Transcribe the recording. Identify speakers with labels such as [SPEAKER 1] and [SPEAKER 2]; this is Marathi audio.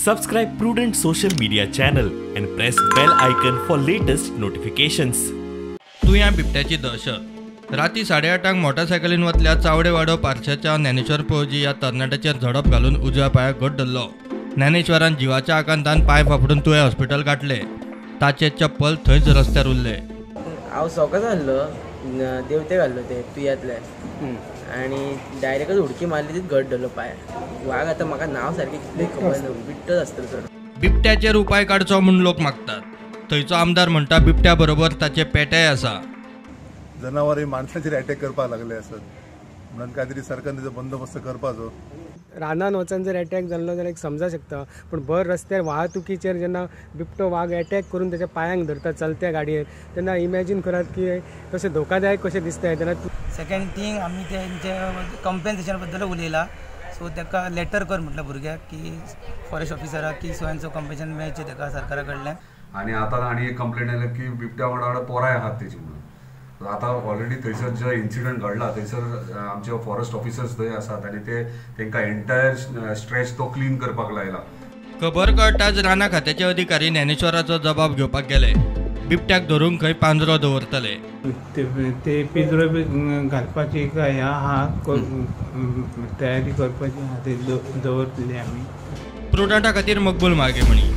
[SPEAKER 1] Subscribe Prudent social media channel and press bell icon for latest notifications.
[SPEAKER 2] तुया बिबट्याची दहशत. राती 8:30 मोटारसायकलीन वतल्या चावडेवाडो पार्श्याच्या ज्ञानेश्वर पळोवजी या तरणाट्याचेर झडप घालून उजव्या पांयाक घट धरलो. ज्ञानेश्वरान जिवाच्या आकांतान पांय फाफडून तुवें हॉस्पिटल गाठले. ताचे चप्पल थंयच रस्त्यार उरले.
[SPEAKER 3] हांव सकाळीं घाल्लो देवते घाल्लो ते तुयातले आनी डायरेक्टच उडकी मारली तीच घट धरलो पांय. वाघ आतां म्हाका नांव सारकें कितलें खबर ना, बिट्टच आसतलो चड.
[SPEAKER 2] बिबट्याचेर उपाय काडचो म्हूण लोक मागतात. थंयचो आमदार म्हणटा बिबट्या बरोबर ताचे पेटेय आसा.
[SPEAKER 4] जनावरां माणसाचेर अटॅक करपाक लागले आसत म्हणून काय तरी सरकारन तेजो बंदोबस्त करपाचो.
[SPEAKER 5] रानान वचून जर अटॅक जाल्लो जाल्यार एक समजा शकता, पूण भर रस्त्यार वाहतुकीचेर जेन्ना बिबटो वाघ अटॅक करून त्याच्या पांयांक धरता चलत्या गाडयेर, तेन्ना इमॅजीन करात की कशें धोकादायक कशें दिसता. तेन्ना
[SPEAKER 6] सेकंड थिंग आमी तेंचे कॉम्पेन्सेशन बद्दल उलयला. सो ताका लेटर कर म्हटलं भुरग्याक की फॉरेस्ट ऑफिसराक की सो एंड सो कॉम्पेन्सेशन मेळचें ताका सरकारा कडल्यान.
[SPEAKER 7] आणि आता आणि एक कंप्लेंट आयल्या की बिबट्या वांगडा पोराय आहात तेजी म्हणून. आता ऑलरेडी थंयसर जो इन्सिडंट घडला थंयसर आमचे फॉरेस्ट ऑफिसर्स थंय आसात आनी ते तांकां एंटायर स्ट्रेच तो क्लीन करपाक लायला.
[SPEAKER 2] खबर कळटाच राना खात्याचे अधिकारी ज्ञानेश्वराचो जबाब घेवपाक गेले. बिबट्याक धरून खंय पांजरो दवरतले.
[SPEAKER 8] ते पिंजरो बी घालपाची काय आहा तयारी करपाची आहा ते दवरतले आमी.
[SPEAKER 2] प्रुडंटा खातीर मकबूल मागे म्हणी.